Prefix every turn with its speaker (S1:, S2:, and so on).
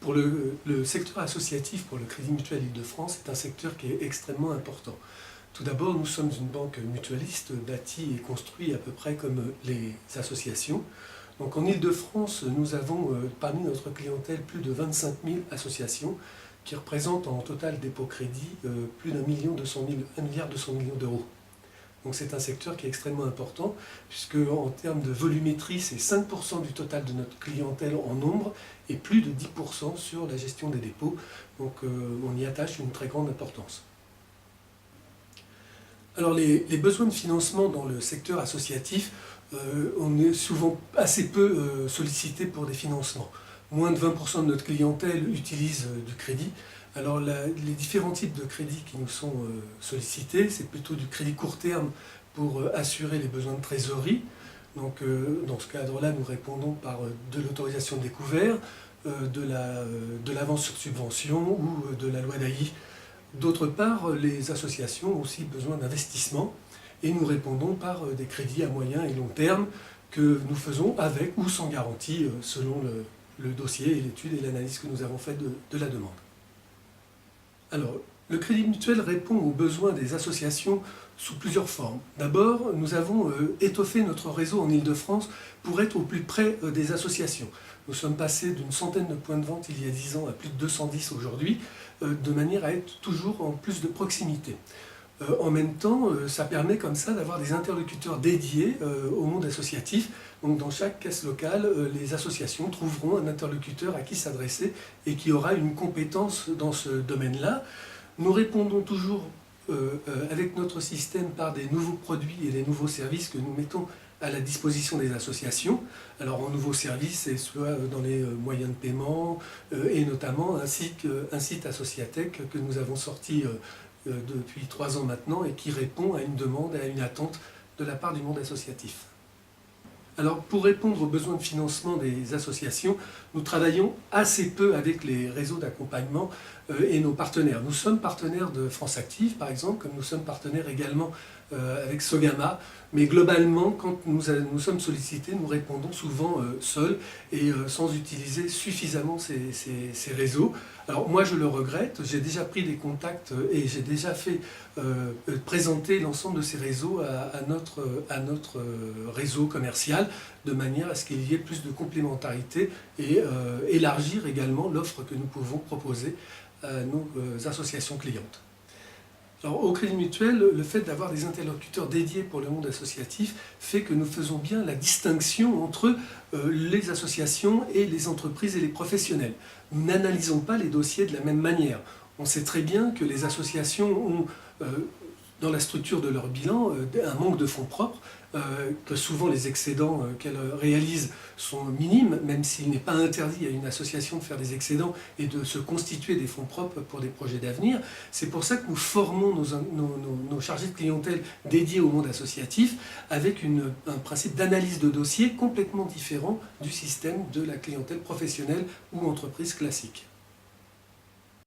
S1: Pour le secteur associatif pour le Crédit Mutuel Île-de-France, c'est un secteur qui est extrêmement important. Tout d'abord, nous sommes une banque mutualiste bâtie et construite à peu près comme les associations. Donc en Île-de-France, nous avons parmi notre clientèle plus de 25 000 associations qui représentent en total dépôt crédit plus d'1,2 milliard d'euros. Donc c'est un secteur qui est extrêmement important, puisque en termes de volumétrie, c'est 5% du total de notre clientèle en nombre et plus de 10% sur la gestion des dépôts. Donc on y attache une très grande importance. Alors les besoins de financement dans le secteur associatif, on est souvent assez peu sollicité pour des financements. Moins de 20% de notre clientèle utilise du crédit. Alors les différents types de crédits qui nous sont sollicités, c'est plutôt du crédit court terme pour assurer les besoins de trésorerie. Donc dans ce cadre-là, nous répondons par de l'autorisation de découvert, de l'avance sur subvention ou de la loi d'AI. D'autre part, les associations ont aussi besoin d'investissement et nous répondons par des crédits à moyen et long terme que nous faisons avec ou sans garantie selon le dossier et l'étude et l'analyse que nous avons faite de la demande. Alors, le Crédit Mutuel répond aux besoins des associations sous plusieurs formes. D'abord, nous avons étoffé notre réseau en Île-de-France pour être au plus près des associations. Nous sommes passés d'une centaine de points de vente il y a 10 ans à plus de 210 aujourd'hui, de manière à être toujours en plus de proximité. En même temps, ça permet comme ça d'avoir des interlocuteurs dédiés au monde associatif. Donc dans chaque caisse locale, les associations trouveront un interlocuteur à qui s'adresser et qui aura une compétence dans ce domaine-là. Nous répondons toujours avec notre système par des nouveaux produits et des nouveaux services que nous mettons à la disposition des associations. Alors en nouveaux services, c'est soit dans les moyens de paiement et notamment un site Associatech que nous avons sorti depuis 3 ans maintenant et qui répond à une demande et à une attente de la part du monde associatif. Alors pour répondre aux besoins de financement des associations, nous travaillons assez peu avec les réseaux d'accompagnement et nos partenaires. Nous sommes partenaires de France Active par exemple, comme nous sommes partenaires également avec Sogama, mais globalement quand nous sommes sollicités, nous répondons souvent seuls et sans utiliser suffisamment ces réseaux. Alors moi je le regrette, j'ai déjà pris des contacts et j'ai déjà fait présenter l'ensemble de ces réseaux à notre réseau commercial de manière à ce qu'il y ait plus de complémentarité et élargir également l'offre que nous pouvons proposer à nos associations clientes. Alors, au Crédit Mutuel, le fait d'avoir des interlocuteurs dédiés pour le monde associatif fait que nous faisons bien la distinction entre les associations et les entreprises et les professionnels. Nous n'analysons pas les dossiers de la même manière. On sait très bien que les associations ont, dans la structure de leur bilan, un manque de fonds propres, que souvent les excédents qu'elles réalisent sont minimes, même s'il n'est pas interdit à une association de faire des excédents et de se constituer des fonds propres pour des projets d'avenir. C'est pour ça que nous formons nos chargés de clientèle dédiés au monde associatif avec un principe d'analyse de dossier complètement différent du système de la clientèle professionnelle ou entreprise classique.